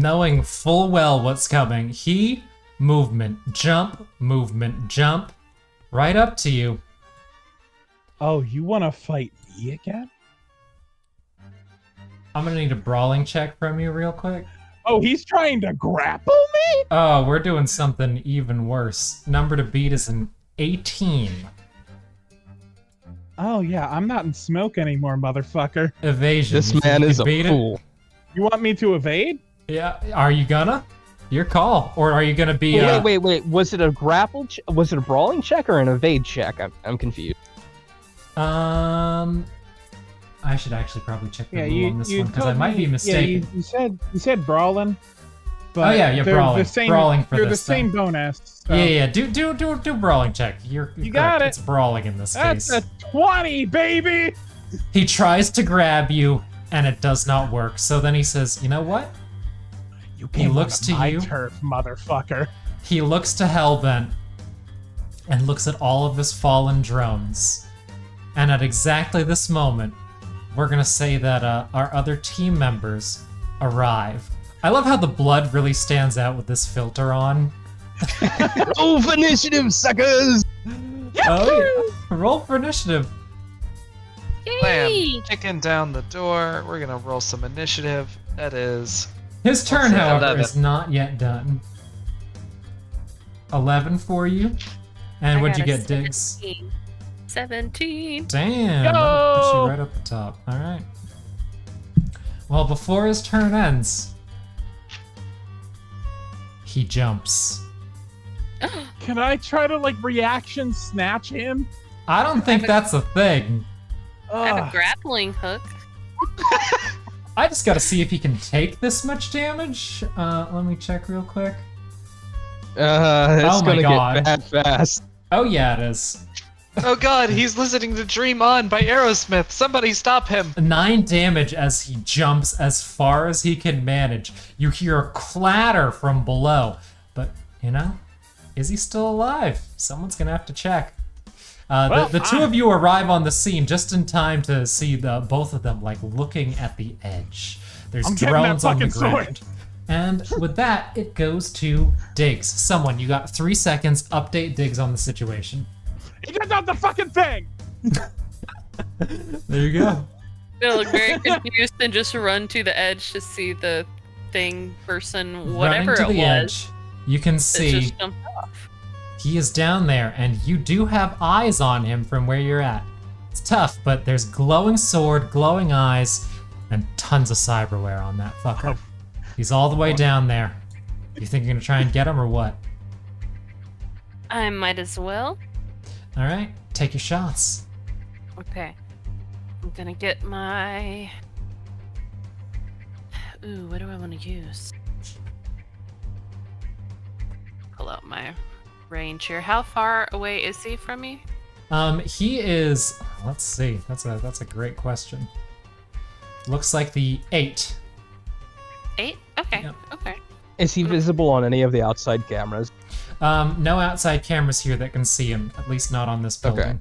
knowing full well what's coming. He, movement, jump, right up to you. Oh, you want to fight me again? I'm gonna need a brawling check from you real quick. Oh, he's trying to grapple me? Oh, we're doing something even worse. Number to beat is an 18. Oh, yeah, I'm not in smoke anymore, motherfucker. Evasion. This man is a fool. You want me to evade? Yeah, are you gonna? Your call. Or are you gonna be Wait. Was it a grapple? Was it a brawling check or an evade check? I'm confused. I should actually probably check the rule you, on this you one because told I might me- be mistaken. Yeah, you said brawling. But Oh yeah, they're brawling. The same, Brawling for they're this. the same bonus. So. Yeah. Do brawling check. You're You correct. got it. It's brawling in this That's case. a 20, baby! He tries to grab you, and it does not work. So then he says, "You know what?" You He looks to my you. turf, motherfucker. He looks to Hellbent and looks at all of his fallen drones. And at exactly this moment, we're gonna say that our other team members arrive. I love how the blood really stands out with this filter on. Roll for initiative, suckers! Oh, yeah. Roll for initiative. Bam! Kicking down the door. We're gonna roll some initiative. That is. His turn, say however, 11. is not yet done. 11 for you. And what'd you get, Diggs? 17. Damn, that'll push you right up the top. All right. Well, before his turn ends, he jumps. Can I try to, like, reaction snatch him? I don't think that's a thing. I have a Ugh. grappling hook. I just gotta see if he can take this much damage. Let me check real quick. It's Oh my gonna God. get bad fast. Oh yeah, it is. Oh god, he's listening to Dream On by Aerosmith. Somebody stop him. 9 damage as he jumps as far as he can manage. You hear a clatter from below. But, you know, is he still alive? Someone's gonna have to check. The two of you arrive on the scene just in time to see both of them like looking at the edge. There's I'm getting that drones on the fucking sword. ground. And with that, it goes to Diggs. Someone, you got 3 seconds. Update Diggs on the situation. He got out the fucking thing! There you go. I'm gonna look very confused and just run to the edge to see the thing, person, whatever Running to it the was. edge, you can It see just jumped off. he is down there, and you do have eyes on him from where you're at. It's tough, but there's glowing sword, glowing eyes, and tons of cyberware on that fucker. He's all the way down there. You think you're gonna try and get him or what? I might as well. All right, take your shots. Okay. I'm gonna get my... Ooh, what do I want to use? Pull out my range here. How far away is he from me? He is. Let's see. That's a great question. Looks like the 8. 8? Okay, Yep. okay. Is he visible on any of the outside cameras? No outside cameras here that can see him. At least not on this building.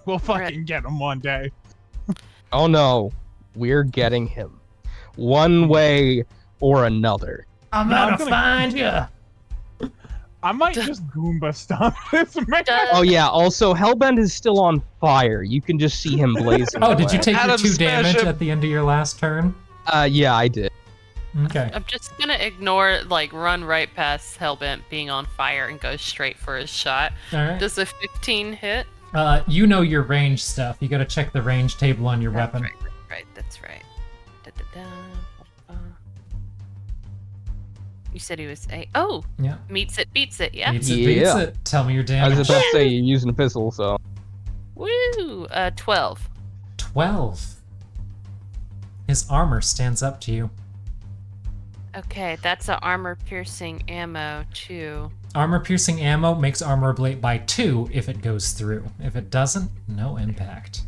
We'll fucking get him one day. Oh no, we're getting him. One way or another. I'm No, I'm gonna gonna- find you. I might just Goomba stomp this man. Oh yeah, also Hellbent is still on fire. You can just see him blazing. Oh, did you away. take your Adam, 2 smash damage him. at the end of your last turn? Yeah, I did. Okay. I'm just gonna ignore, like, run right past Hellbent being on fire and go straight for his shot. All right. Does a 15 hit? You know your range stuff. You gotta check the range table on your weapon. That's right. Da-da-da. You said he was 8. Oh! Yeah. Meets it, beats it, yeah? Beats it, Yeah. beats it. Tell me your I damage. was about to say you're using a pistol, so. Woo! 12. 12. His armor stands up to you. Okay, that's a armor-piercing ammo, too. Armor-piercing ammo makes armor ablate by 2 if it goes through. If it doesn't, no impact.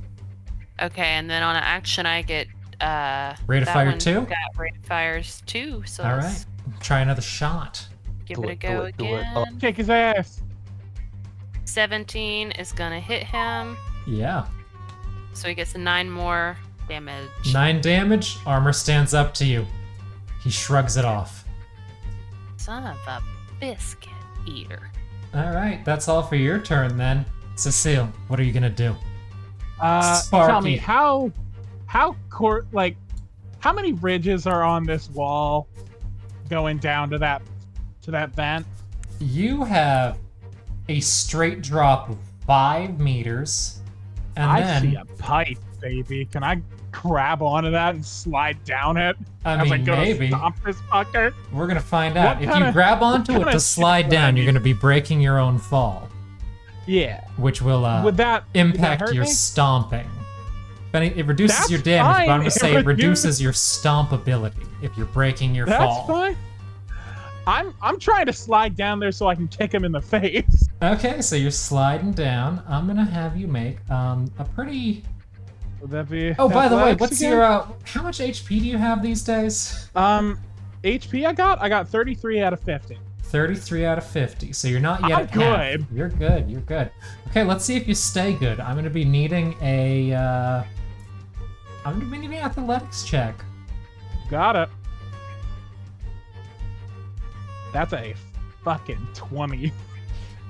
Okay, and then on an action I get, Rate of that fire one 2? got rate of fires 2, so All right. let's Try another shot. give Do it a it, do go it, do it. again. Oh. Kick his ass. 17 is gonna hit him, Yeah. so he gets 9 more damage. 9 damage. Armor stands up to you. He shrugs it off. Son of a biscuit eater. All right, that's all for your turn then. Cecile, what are you gonna do? Tell me how many ridges are on this wall going down to that vent? You have a straight drop of 5 meters, and I then see a pipe, baby. Can I grab onto that and slide down it? I as I mean, go maybe. to stomp this fucker? We're gonna find out. If kinda- you grab onto it kinda to slide shit down, would I you're need? gonna be breaking your own fall, Yeah. which will Would that impact hurt your me? stomping. It reduces That's your damage, but I'm fine. gonna say It it reduces your stomp ability if you're breaking your That's fall. fine. I'm trying to slide down there so I can kick him in the face. Okay, so you're sliding down. I'm gonna have you make a pretty. Would that be? Oh, by the way, athletics what's again? your how much HP do you have these days? HP I got 33 out of 50. 33 out of 50. So you're not yet I'm at half. good. You're good. You're good. Okay, let's see if you stay good. I'm gonna be needing a. I'm gonna be needing an athletics check. Got it. That's a fucking 20.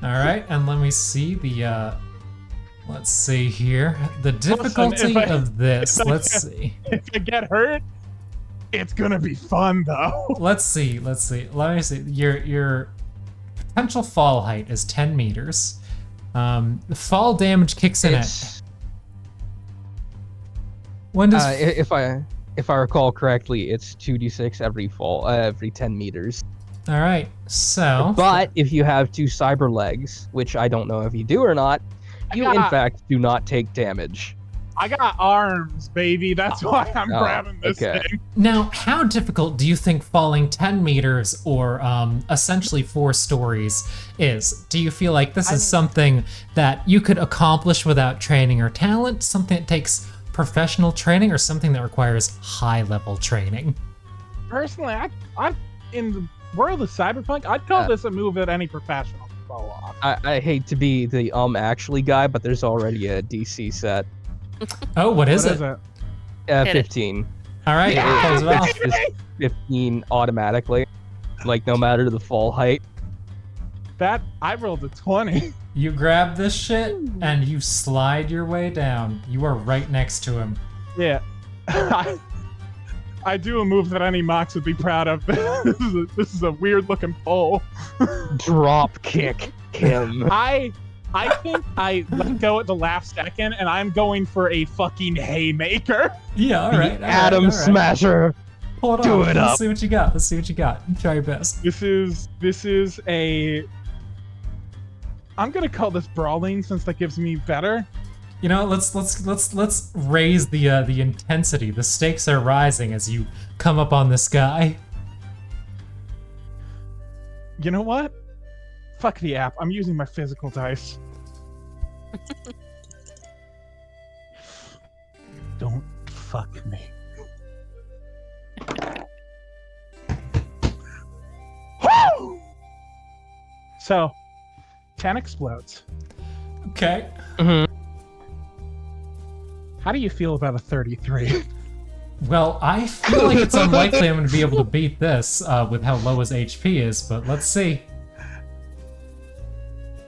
All right, and let me see the. Let's see here. The difficulty if I- of this. if I Let's get- see. If I get hurt, it's gonna be fun though. Let's see. Let me see. Your potential fall height is 10 meters. The fall damage kicks in at. It's, When does if I recall correctly, it's 2d6 every 10 meters. all right? So, But if you have 2 cyber legs, which I don't know if you do or not, you in got- fact do not take damage. I got arms, baby. That's why I'm Oh, grabbing this okay. thing. now, how difficult do you think falling 10 meters or essentially 4 stories is? Do you feel like this is something that you could accomplish without training or talent? Something that takes professional training, or something that requires high-level training? Personally, I in the world of Cyberpunk, I'd call Uh, this a move that any professional can pull off. I hate to be the actually guy, but there's already a DC set. Oh, what is What it? it? Hit it. 15. All right, Yeah. close it off. It's 15 automatically, like no matter the fall height. That I rolled a 20. You grab this shit and you slide your way down. You are right next to him. Yeah. I do a move that any Mox would be proud of. This is a weird looking pole. Drop kick him. I think I let go at the last second, and I'm going for a fucking haymaker. Yeah, all right. Atom Smasher. Hold on. Do it Let's up. see what you got. Let's see what you got. Try your best. This is a. I'm gonna call this brawling since that gives me better. You know, let's raise the intensity. The stakes are rising as you come up on this guy. You know what? Fuck the app. I'm using my physical dice. Don't fuck me. Woo! So, 10 explodes. Okay. How do you feel about a 33? Well, I feel like it's unlikely I'm going to be able to beat this with how low his HP is, but let's see.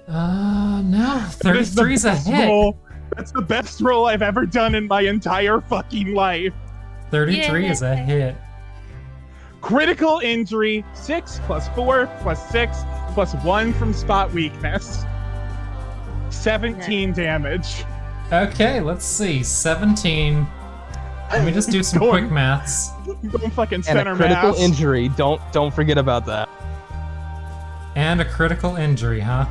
No, 33 is a hit. Roll. That's the best roll I've ever done in my entire fucking life. 33 is a hit. Critical injury, 6 plus 4 plus 6 plus 1 from spot weakness. 17 damage. Okay, let's see. 17. Let me just do some Going- quick maths. Don't fucking And center a critical mass. injury. Don't forget about that. And a critical injury, huh?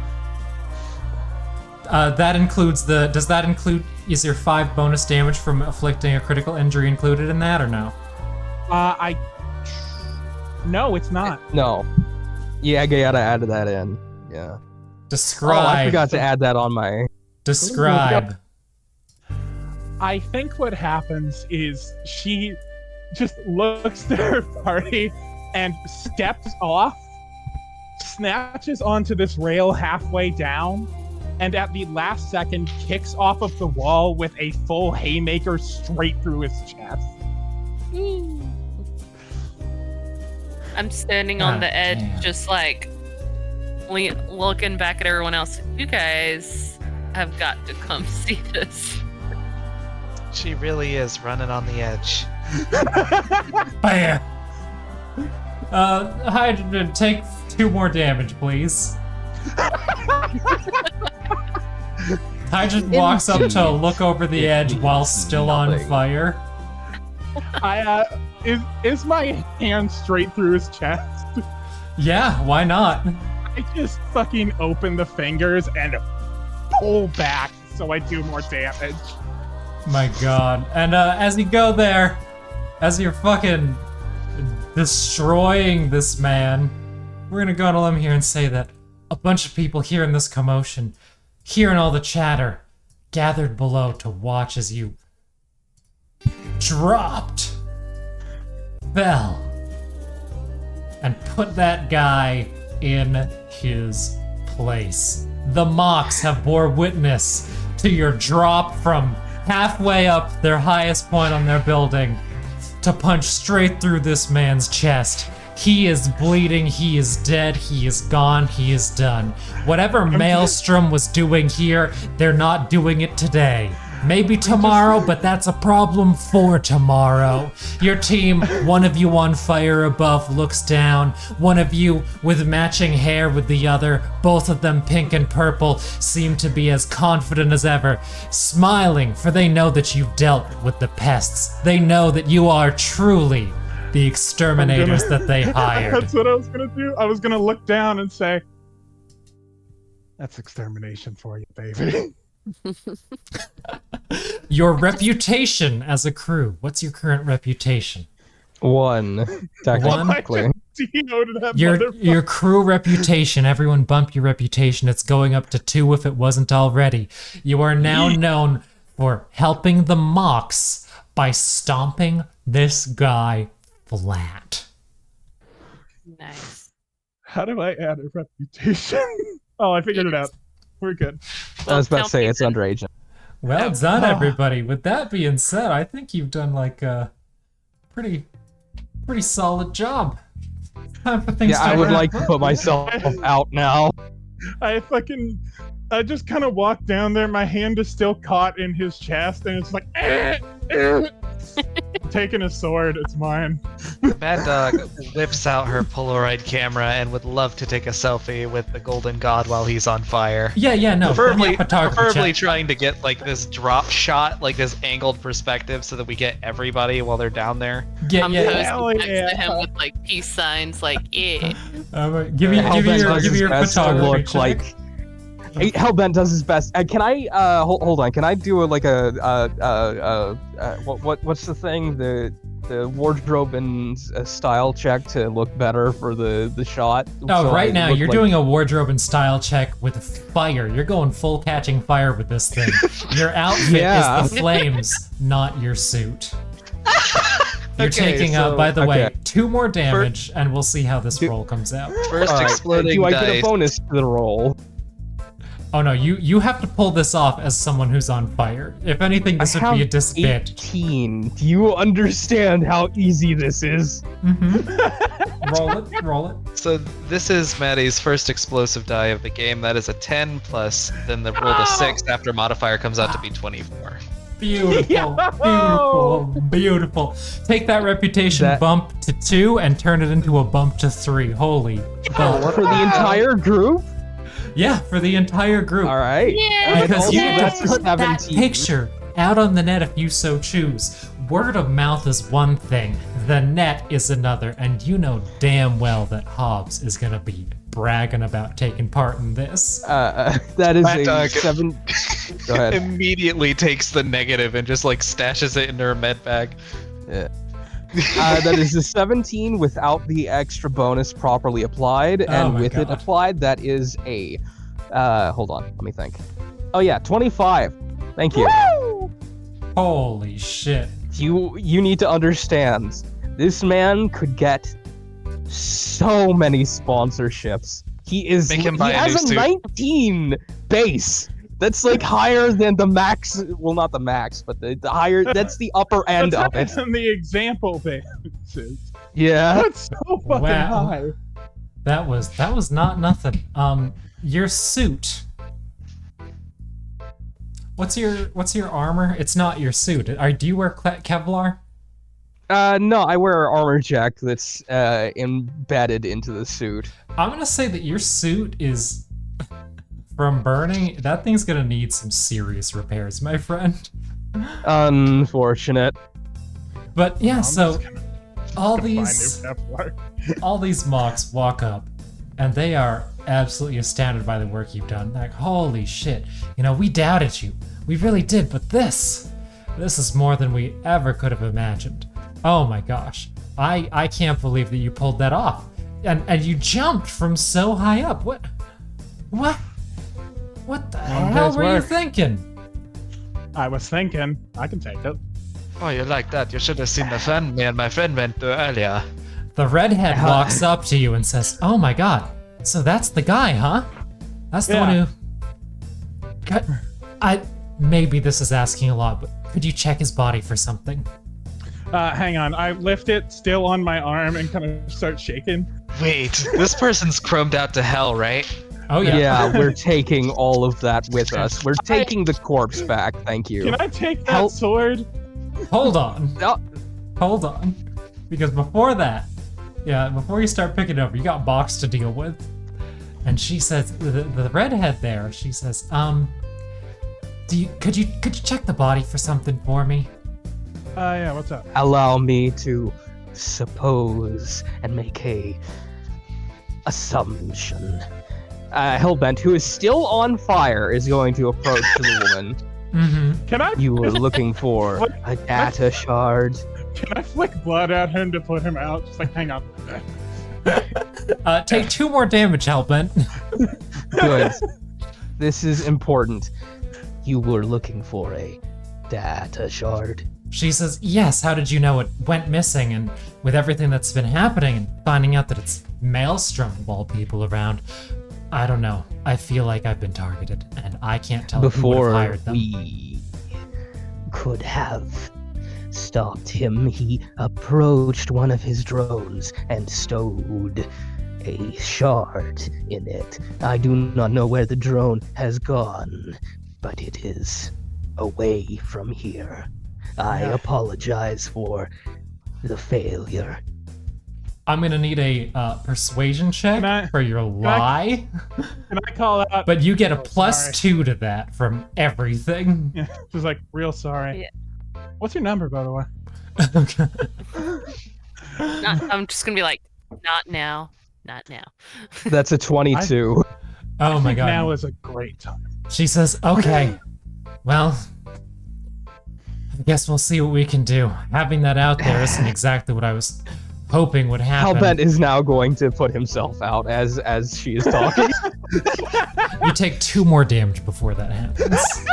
That includes the. Does that include? Is there 5 bonus damage from afflicting a critical injury included in that, or no? No, it's not. No. Yeah, I gotta add that in. Yeah. Describe. Oh, I forgot to add that on my. Describe. I think what happens is she just looks at her party and steps off, snatches onto this rail halfway down, and at the last second kicks off of the wall with a full haymaker straight through his chest. I'm standing on God the edge, damn. just like looking back at everyone else. You guys have got to come see this. She really is running on the edge. Bam! Hydrogen, take 2 more damage, please. Hydrogen walks up to look over the edge while still on Nothing. fire. Is my hand straight through his chest? Yeah, why not? I just fucking open the fingers and pull back so I do more damage. My god. And as you go there, as you're fucking destroying this man, we're gonna go on a limb here and say that a bunch of people hearing this commotion, hearing all the chatter, gathered below to watch as you dropped, fell, and put that guy in his place. The Mox have bore witness to your drop from halfway up their highest point on their building to punch straight through this man's chest. He is bleeding, he is dead, he is gone, he is done. Whatever Maelstrom was doing here, they're not doing it today. Maybe tomorrow, but that's a problem for tomorrow. Your team, one of you on fire above, looks down. One of you with matching hair with the other, both of them pink and purple, seem to be as confident as ever, smiling, for they know that you've dealt with the pests. They know that you are truly the exterminators that they hired. That's what I was gonna do. I was gonna look down and say, "That's extermination for you, baby." Your reputation as a crew. What's your current reputation? 1, technically. I just DO'd that Your motherfucker. crew reputation. Everyone bump your reputation. It's going up to 2 if it wasn't already. You are now known for helping the Mox by stomping this guy flat. Nice. How do I add a reputation? Oh, I figured it out. We're good. I was about Well, to say it's tell me underage. Well done, everybody. With that being said, I think you've done like a pretty solid job. Time for things Yeah, to I would wrap like to up. put myself out now. I just kind of walked down there. My hand is still caught in his chest, and it's like, taking a sword. It's mine. Mad Dog whips out her Polaroid camera and would love to take a selfie with the Golden God while he's on fire. Yeah, no. Preferably, photography preferably check. trying to get like this drop shot, like this angled perspective, so that we get everybody while they're down there. Yeah, I'm Hell posing next yeah. to him with like peace signs, like yeah. Give me Hellbent your does his best to photography look check. like. Hellbent does his best. Can I hold on? Can I do what's the thing? The wardrobe and style check to look better for the shot. Oh, So right I now look you're like- doing a wardrobe and style check with fire. You're going full catching fire with this thing. Your outfit Yeah. is the flames, not your suit. You're Okay, taking, so- by the way, okay. 2 more damage, and we'll see how this roll comes out. First All right, exploding do I dice. get a bonus to the roll? Oh no, you have to pull this off as someone who's on fire. If anything, this I would be a have disadvantage. 18. Do you understand how easy this is? Roll it. So this is Maddie's first explosive die of the game. That is a 10 plus, then the roll to 6 after modifier comes out to be 24. Beautiful. Take that reputation That- bump to 2 and turn it into a bump to 3. Holy. For the entire group? Yeah, for the entire group. All right. Yeah. Because you also get that's to put that 17. picture out on the net if you so choose. Word of mouth is one thing, the net is another, and you know damn well that Hobbs is gonna be bragging about taking part in this. That is Mad a Dog. 7. Go ahead. Immediately takes the negative and just like stashes it into her med bag. That is a 17 without the extra bonus properly applied, and my with it God. applied, that is a. Hold on, let me think. Oh yeah, 25. Thank you. Holy shit. You need to understand. This man could get so many sponsorships. He Make him buy a has new a suit. 19 base. That's like higher than the max. Well, not the max, but the higher. That's the upper end of That's it. not even the example bases. Yeah. That's so fucking Wow. high. That was not nothing. Your suit. What's your armor? It's not your suit. Do you wear Kevlar? No, I wear an armor jack that's embedded into the suit. I'm gonna say that your suit is from burning. That thing's gonna need some serious repairs, my friend. Unfortunate. But yeah, I'm so just gonna all buy new these Kevlar. all these mocks walk up, and they are absolutely astounded by the work you've done. Like, holy shit! You know, we doubted you. We really did, but this is more than we ever could have imagined. Oh my gosh. I can't believe that you pulled that off. And you jumped from so high up. What the hell were you thinking? I was thinking, I can take it. Oh, you like that? You should have seen the fun me and my friend went to earlier. The redhead walks up to you and says, "Oh my god. So that's the guy, huh? That's the one who maybe this is asking a lot, but could you check his body for something?" Hang on, I lift it still on my arm and kind of start shaking. Wait, this person's chromed out to hell, right? Oh yeah. Yeah, we're taking all of that with us. We're taking the corpse back, thank you. Can I take that sword? Hold on. No. Hold on. Because before that, before you start picking it up, you got Box to deal with. And she says, the redhead there, she says, could you check the body for something for me? Yeah, what's up? Allow me to suppose and make a assumption. Hellbent, who is still on fire, is going to approach the woman. Mm-hmm. Can I? You were looking for a data shard. Can I flick blood at him to put him out? Just like, hang on. Take 2 more damage, Hellbent. Good. This is important. You were looking for a data shard. She says, "Yes, how did you know it went missing? And with everything that's been happening and finding out that it's Maelstrom of all people around, I don't know. I feel like I've been targeted, and I can't tell who would have Before hired them." we could have stopped him, he approached one of his drones and stowed a shard in it. I do not know where the drone has gone, but it is away from here. I apologize for the failure. I'm gonna need a persuasion check for your lie, Can I call out? but you get a sorry. +2 to that from everything. Yeah, just like real sorry. Yeah. What's your number, by the way? I'm just gonna be like, not now. That's a 22. Oh my god. Now is a great time. She says, "Okay, well, I guess we'll see what we can do. Having that out there isn't exactly what I was hoping would happen." Hellbent is now going to put himself out as she is talking. You take 2 more damage before that happens.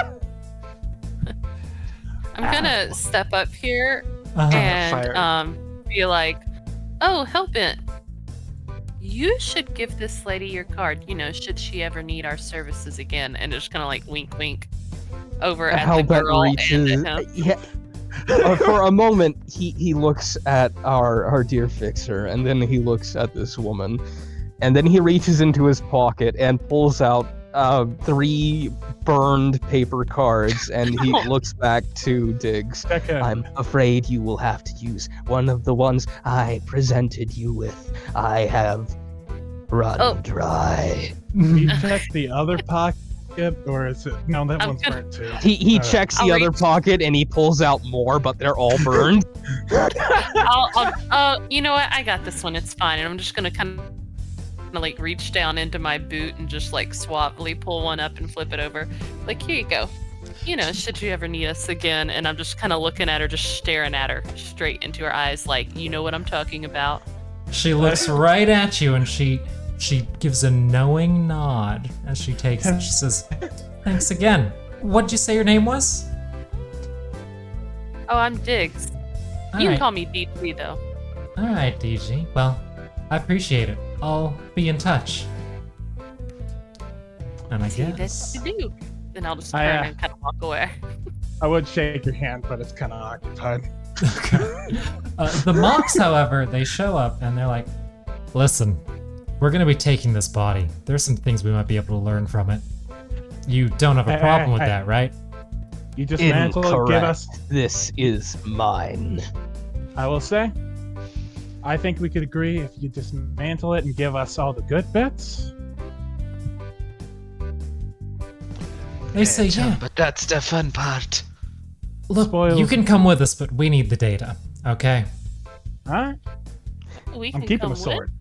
I'm gonna step up here Uh-huh. and be like, "Oh, Hellbent, you should give this lady your card. You know, should she ever need our services again?" And just kind of like wink, wink over at the girl and at him. Yeah. For a moment, he looks at our dear fixer, and then he looks at this woman, and then he reaches into his pocket and pulls out 3 burned paper cards, and he looks back to Diggs. Okay. I'm afraid you will have to use one of the ones I presented you with. I have run dry. You check the other pocket, or is it? No, that one's burnt too. He checks the I'll other reach- pocket and he pulls out more, but they're all burned. You know what? I got this one. It's fine. And I'm just gonna kind of like reach down into my boot and just like suavely pull one up and flip it over. Like, here you go. You know, should you ever need us again? And I'm just kind of looking at her, just staring at her straight into her eyes, like, you know what I'm talking about. She looks right at you and she gives a knowing nod as she takes it. She says, "Thanks again. What'd you say your name was?" Oh, I'm Diggs. All You right. can call me D3 though. All right, DG. Well, I appreciate it. I'll be in touch. And I See, guess. that's what you do. Then I'll just I, turn and kind of walk away. I would shake your hand, but it's kind of occupied. The monks, however, they show up and they're like, listen, we're going to be taking this body. There's some things we might be able to learn from it. You don't have a problem with that, right? You just mantle give us. This is mine. I will say, I think we could agree if you dismantle it and give us all the good bits. They say, yeah. But that's the fun part. Look, Spoils. you can come with us, but we need the data, okay? All right. We I'm can keeping come the sword.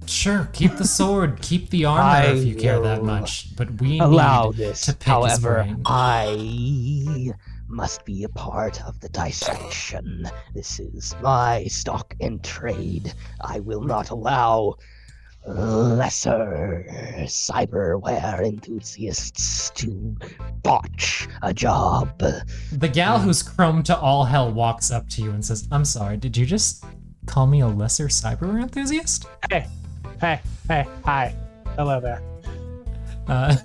Sure, keep the sword, keep the armor if you care that will much, but we Allow need this. to pick However, his brain. I must be a part of the dissection. This is my stock and trade. I will not allow lesser cyberware enthusiasts to botch a job. The gal who's chrome to all hell walks up to you and says, I'm sorry, did you just call me a lesser cyber enthusiast? Hey, hi. Hello there. Yeah.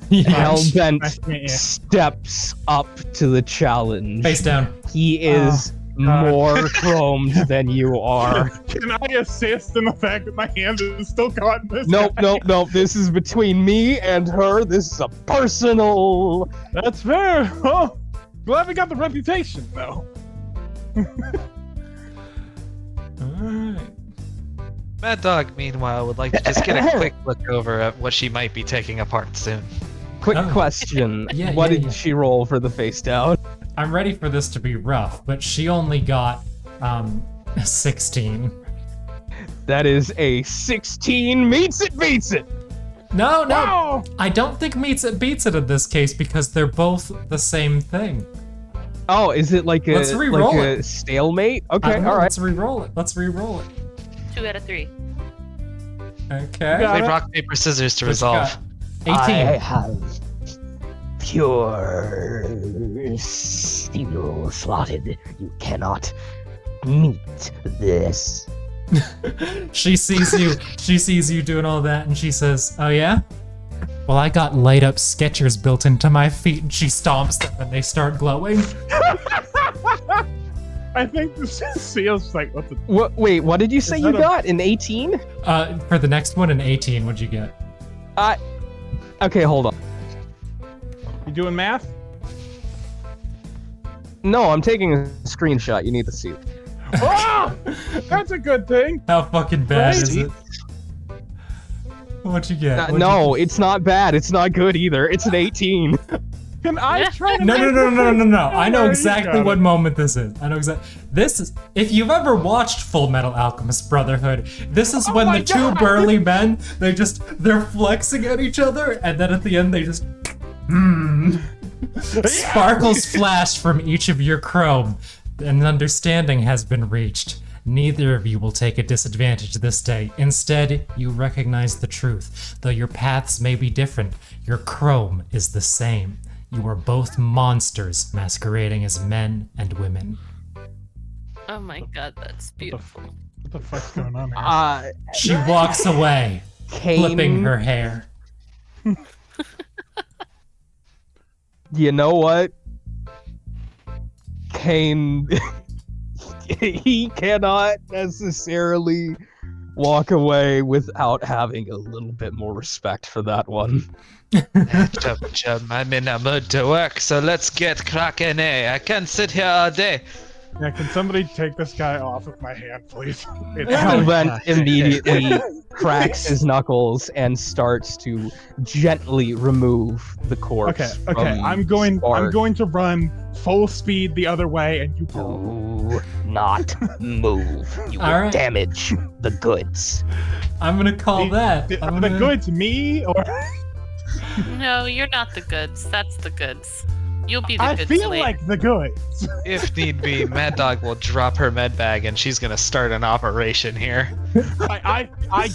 Hellbent Nice to meet you. steps up to the challenge. Face down. He is more chromed than you are. Can I assist in the fact that my hand is still caught in this? Nope. guy? This is between me and her. This is a personal. That's fair. Oh, glad we got the reputation, though. Alright. Mad Dog, meanwhile, would like to just get a quick look over at what she might be taking apart soon. Quick Oh. question. Yeah, what yeah, did yeah. she roll for the face down? I'm ready for this to be rough, but she only got 16. That is a 16. Meets it, beats it. No, Wow. I don't think meets it beats it in this case because they're both the same thing. Oh, is it like a Let's re-roll a stalemate? I Okay, don't know, all right. Let's re-roll it. 2 out of 3. Okay. Got Play it. rock, paper, scissors to What you resolve. got? 18. I have pure steel slotted. You cannot meet this. She sees you doing all that and she says, oh yeah? Well, I got light up Skechers built into my feet, and she stomps them and they start glowing. I think this Seal's like, what the? What? Wait, what did you say Is you that a- got? An 18? For the next one, an 18, what'd you get? Okay, hold on. You doing math? No, I'm taking a screenshot. You need to see it. Oh, that's a good thing. How fucking bad is Right? it? What'd you get? What'd you No, it's not bad. It's not good either. It's an 18. Can I try to? No. I know You exactly got what it. moment this is. I know exactly. This is. If you've ever watched Full Metal Alchemist Brotherhood, this is when my the two God. burly men they're flexing at each other, and then at the end they just. Sparkles flash from each of your chrome. An understanding has been reached. Neither of you will take a disadvantage this day. Instead, you recognize the truth. Though your paths may be different, your chrome is the same. You are both monsters masquerading as men and women. Oh my god, that's beautiful. What the fuck's going on here? She walks away, flipping Kane, her hair. you know what? Kane, he cannot necessarily walk away without having a little bit more respect for that one. Chum, I'm in a mood to work, so let's get cracking, eh? I can't sit here all day. Yeah, can somebody take this guy off of my hand, please? It's Hellbent immediately cracks his knuckles and starts to gently remove the corpse. okay. from I'm going Spark. to run full speed the other way, and you. Do not move. You will All right. damage the goods. I'm gonna call that. The I'm gonna- goods me or No, you're not the goods. That's the goods. You'll be the I goods feel later. like the goods. If need be, Mad Dog will drop her med bag and she's gonna start an operation here. I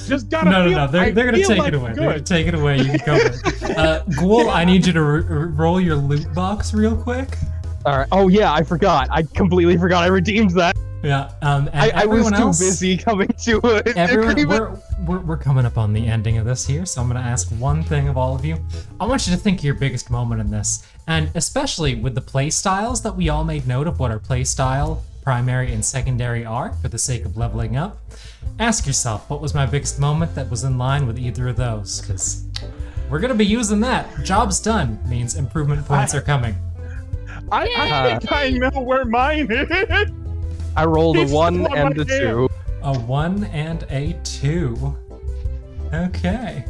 just gotta. No. They're gonna feel take like it away. the They're gonna goods. take it away. You can go. Ghoul, I need you to roll your loot box real quick. All right. Oh yeah, I forgot. I completely forgot. I redeemed that. Yeah. And I was everyone too else, busy coming to an Everyone, agreement. we're coming up on the ending of this here, so I'm gonna ask one thing of all of you. I want you to think of your biggest moment in this, and especially with the play styles that we all made note of what our play style primary and secondary are for the sake of leveling up. Ask yourself, what was my biggest moment that was in line with either of those? Because we're gonna be using that. Job's done means improvement points are coming. I think I know where mine is. I rolled a He's 1 still on and my a 2. A 1 and a 2. Okay.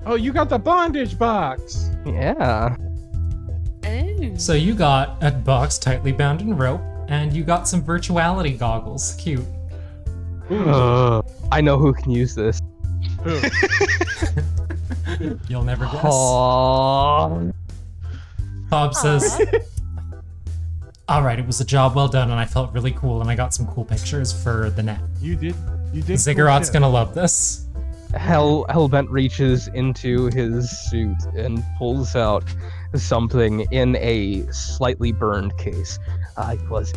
Oh, you got the bondage box. Yeah. Oh. So you got a box tightly bound in rope, and you got some virtuality goggles. Cute. I know who can use this. You'll never guess. Aww. Bob says, alright, it was a job well done, and I felt really cool, and I got some cool pictures for the net. You did. Ziggurat's gonna love this. Hellbent reaches into his suit and pulls out something in a slightly burned case. I was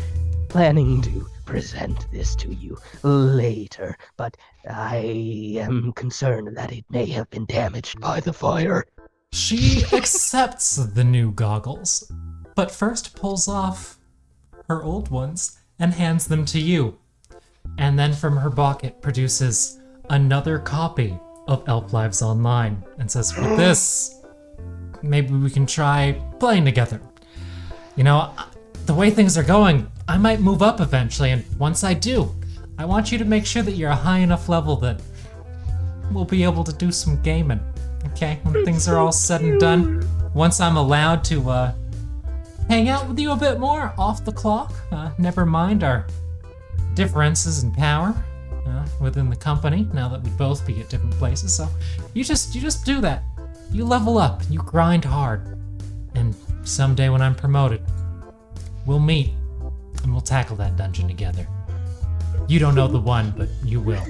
planning to present this to you later, but I am concerned that it may have been damaged by the fire. She accepts the new goggles, but first pulls off her old ones and hands them to you. And then from her pocket produces another copy of Elf Lives Online and says, with this, maybe we can try playing together. You know, the way things are going, I might move up eventually, and once I do, I want you to make sure that you're a high enough level that we'll be able to do some gaming. Okay, when things are all said and done, once I'm allowed to hang out with you a bit more off the clock, never mind our differences in power within the company, now that we both be at different places. So you just do that. You level up, you grind hard, and someday when I'm promoted, we'll meet and we'll tackle that dungeon together. You don't know the one, but you will.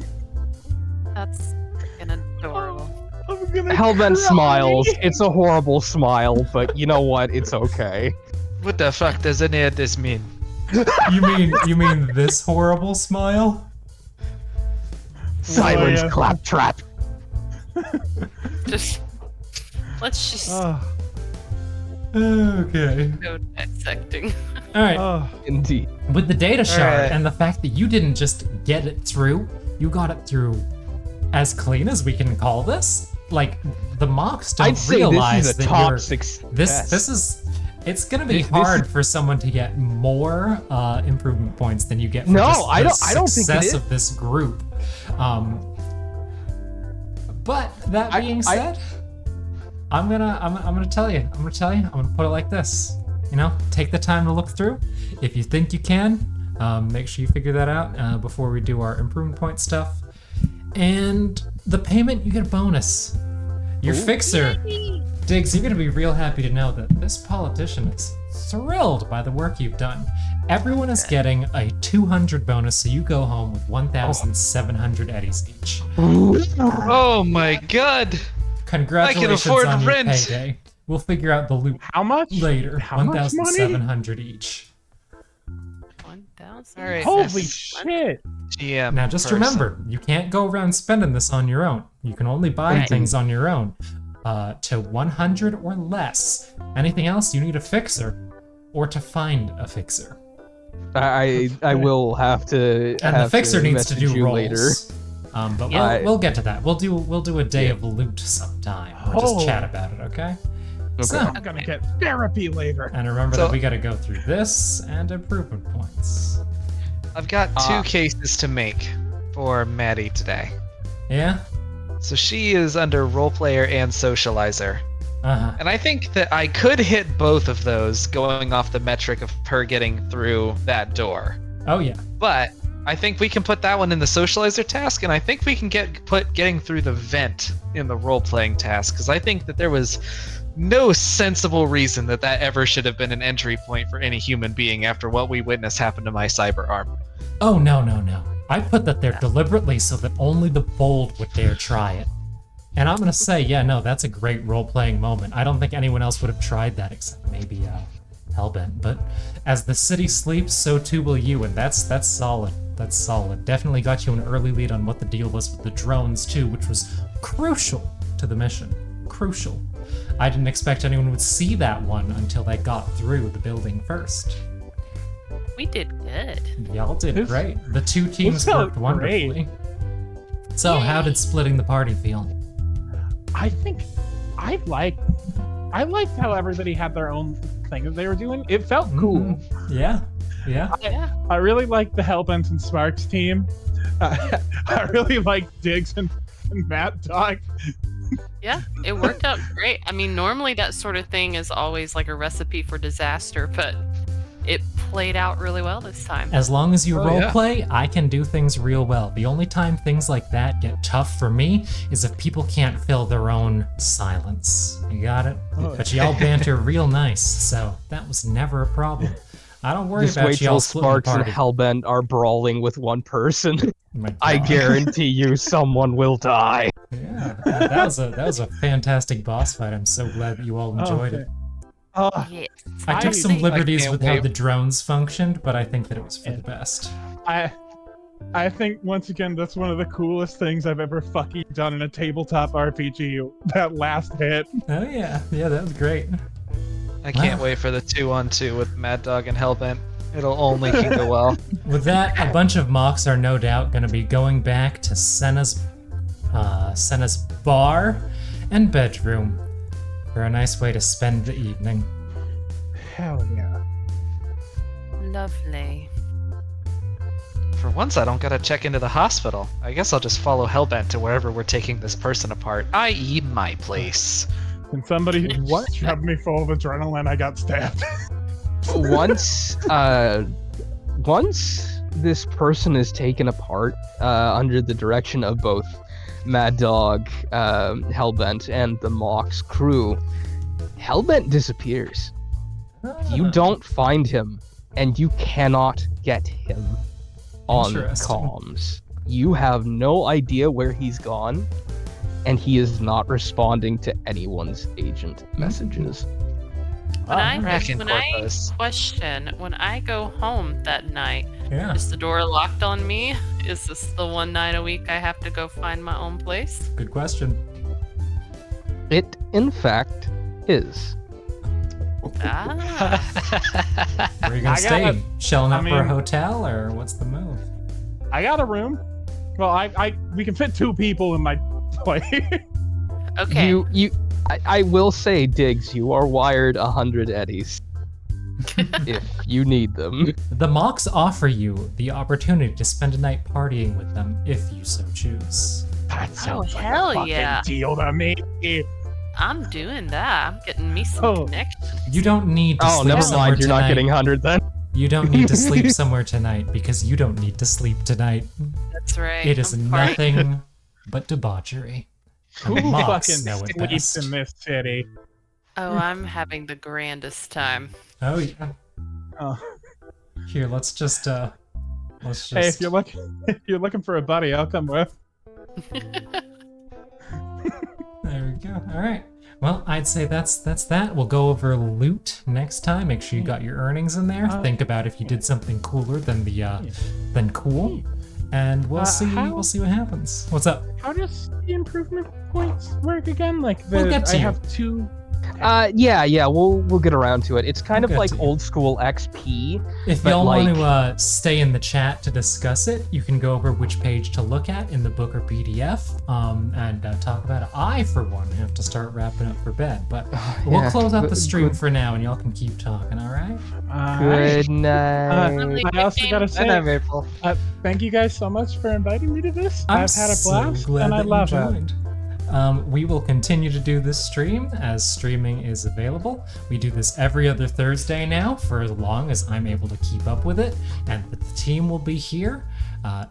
That's freaking adorable. I'm gonna Hellbent cry. smiles. It's a horrible smile, but you know what? It's okay. What the fuck does any of this mean? You mean this horrible smile? Silence, yeah. claptrap. Let's just Okay. go dissecting. All right. Oh, Indeed. With the data shard Alright. and the fact that you didn't just get it through, you got it through as clean as we can call this. Like, the mocks don't I'd say realize this is a that top you're... success. This is... It's gonna be This- hard for someone to get more improvement points than you get for No, just I the don't think it success is. of this group. But that being said, I'm gonna tell you. I'm gonna put it like this. You know, take the time to look through. If you think you can, make sure you figure that out before we do our improvement point stuff. And the payment, you get a bonus. Your fixer, Diggs, you're gonna be real happy to know that this politician is thrilled by the work you've done. Everyone is getting a 200 bonus, so you go home with 1,700 eddies each. Oh my god! Congratulations afford on your rent. payday. We'll figure out the loot how much? later. How much money? 1,700 each. 1,000. All right. Holy Yes. shit! GM. Now just person. remember, you can't go around spending this on your own. You can only buy Right. things on your own to 100 or less. Anything else, you need a fixer or to find a fixer. I will have to. And the fixer needs to message do you rolls. later. But Yeah. we'll get to that. We'll do a day Yeah. of loot sometime. We'll just Oh. chat about it, okay? So, I'm gonna get therapy later. and remember So- that we got to go through this and improvement points. I've got two cases to make for Maddie today. Yeah. So she is under role player and socializer. And I think that I could hit both of those going off the metric of her getting through that door. Oh yeah. But I think we can put that one in the socializer task, and I think we can put getting through the vent in the role-playing task, because I think that there was no sensible reason that ever should have been an entry point for any human being after what we witnessed happen to my cyber arm. Oh no. I put that there deliberately so that only the bold would dare try it. And I'm gonna say, yeah, no, that's a great role-playing moment. I don't think anyone else would have tried that except maybe Hellbent. But as the city sleeps, so too will you, and that's solid. That's solid. Definitely got you an early lead on what the deal was with the drones too, which was crucial to the mission. Crucial. I didn't expect anyone would see that one until they got through the building first. We did good. good. Y'all did This- great. The two teams felt worked wonderfully. great. So, how Yay. did splitting the party feel? I think I liked how everybody had their own thing that they were doing. It felt cool. Yeah, yeah. Yeah. I really liked the Hellbent and Sparks team. I really liked Diggs and Matt Dog. Yeah, it worked out great. I mean, normally that sort of thing is always like a recipe for disaster, but it played out really well this time. As long as you Oh, role yeah. play, I can do things real well. The only time things like that get tough for me is if people can't fill their own silence. You got it? Oh. But y'all banter real nice, so that was never a problem. I don't worry Just about wait y'all till splitting the Sparks and party. Hellbent are brawling with one person. My I God. guarantee you someone will die. Yeah, that was a fantastic boss fight. I'm so glad that you all enjoyed it. Oh, Yes. I took I some think- liberties can't with how wait. the drones functioned, but I think that it was for the best. I think once again that's one of the coolest things I've ever fucking done in a tabletop RPG. That last hit. Oh yeah, that was great. I can't wait for the 2-on-2 with Mad Dog and Hellbent. It'll only can go well. With that, a bunch of mocks are no doubt going to be going back to Senna's bar and bedroom for a nice way to spend the evening. Hell yeah. Lovely. For once, I don't gotta check into the hospital. I guess I'll just follow Hellbent to wherever we're taking this person apart, i.e. my place. Can somebody shove me full of adrenaline? I got stabbed. Once this person is taken apart under the direction of both Mad Dog, Hellbent, and the Mox crew, Hellbent disappears. You don't find him, and you cannot get him on Interesting. comms. You have no idea where he's gone, and he is not responding to anyone's agent messages. When I Cracking corpus. question, when I go home that night, Yeah. is the door locked on me? Is this the one night a week I have to go find my own place? Good question. It, in fact, is. Ah, Where are you gonna I stay? gotta- Shelling I up for a mean- hotel, or what's the move? I got a room. Well, we can fit 2 people in my place. okay. I will say, Diggs, you are wired 100 eddies. If you need them. The mocks offer you the opportunity to spend a night partying with them if you so choose. That sounds like hell a fucking yeah. deal to me. I'm doing that. I'm getting me some Oh. connections. You don't need to Oh, sleep never somewhere mind. You're tonight. not getting 100 then. You don't need to sleep somewhere tonight because you don't need to sleep tonight. That's right. It is I'm partying. nothing but debauchery. Who And the mocks fucking know it sleeps best. in this city? Oh, I'm having the grandest time. Oh yeah. Oh. Here, let's just Hey, if you're looking for a buddy, I'll come with. There we go. All right. Well, I'd say that's that. We'll go over loot next time. Make sure you got your earnings in there. Think about if you did something cooler than than cool, and we'll see. how- We'll see what happens. What's up? How does the improvement points work again? Like We'll get to I you. have 2. Yeah, we'll get around to it. It's kind We'll of get like to you. old school XP. If But y'all want like- to stay in the chat to discuss it, you can go over which page to look at in the book or PDF and talk about it. I, for one, have to start wrapping up for bed, but we'll yeah. close out the Good- stream good- for now, and y'all can keep talking. All right? Good night. I also gotta say, April. thank you guys so much for inviting me to this. I've had a so blast, glad and I that you love it. joined. We will continue to do this stream as streaming is available. We do this every other Thursday now for as long as I'm able to keep up with it, and the team will be here.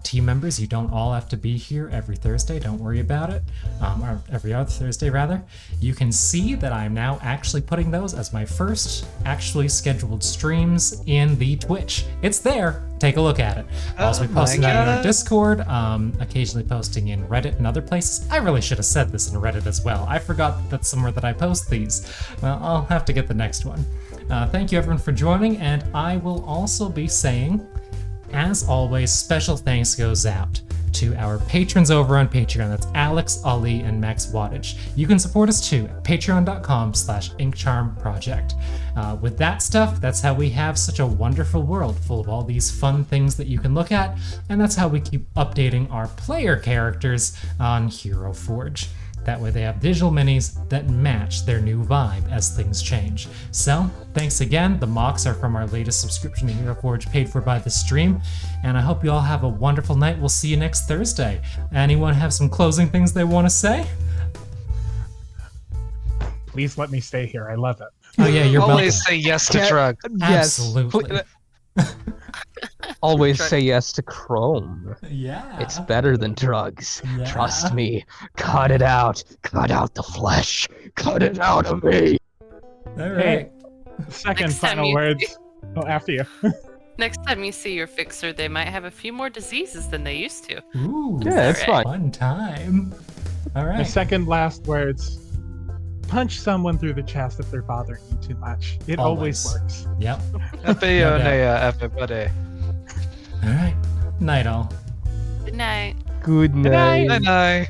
Team members, you don't all have to be here every Thursday. Don't worry about it. Or every other Thursday, rather. You can see that I'm now actually putting those as my first actually scheduled streams in the Twitch. It's there. Take a look at it. I'll also be my posting that in our God. Discord, occasionally posting in Reddit and other places. I really should have said this in Reddit as well. I forgot that that's somewhere that I post these. Well, I'll have to get the next one. Thank you everyone for joining, and I will also be saying, as always, special thanks goes out to our patrons over on Patreon. That's Alex, Ali, and Max Wattage. You can support us too at patreon.com/Inkcharm Project. With that stuff, that's how we have such a wonderful world full of all these fun things that you can look at, and that's how we keep updating our player characters on Hero Forge. That way they have visual minis that match their new vibe as things change. So, thanks again. The mocks are from our latest subscription to Hero Forge, paid for by the stream. And I hope you all have a wonderful night. We'll see you next Thursday. Anyone have some closing things they want to say? Please let me stay here. I love it. Oh yeah, you're Always welcome. say yes to drugs. Absolutely. Always say yes to Chrome. Yeah. It's better than drugs. Yeah. Trust me. Cut it out. Cut out the flesh. Cut it out of me. All right. Second Next time final you- words. Oh, after you. Next time you see your fixer, they might have a few more diseases than they used to. Ooh. Yeah, it's Alright. fine. Fun time. All My right. second last words. Punch someone through the chest if they're bothering you too much. It always Always. works. Yep. Happy No doubt. everybody. All right. Night all. Good night. Good night. Bye-bye.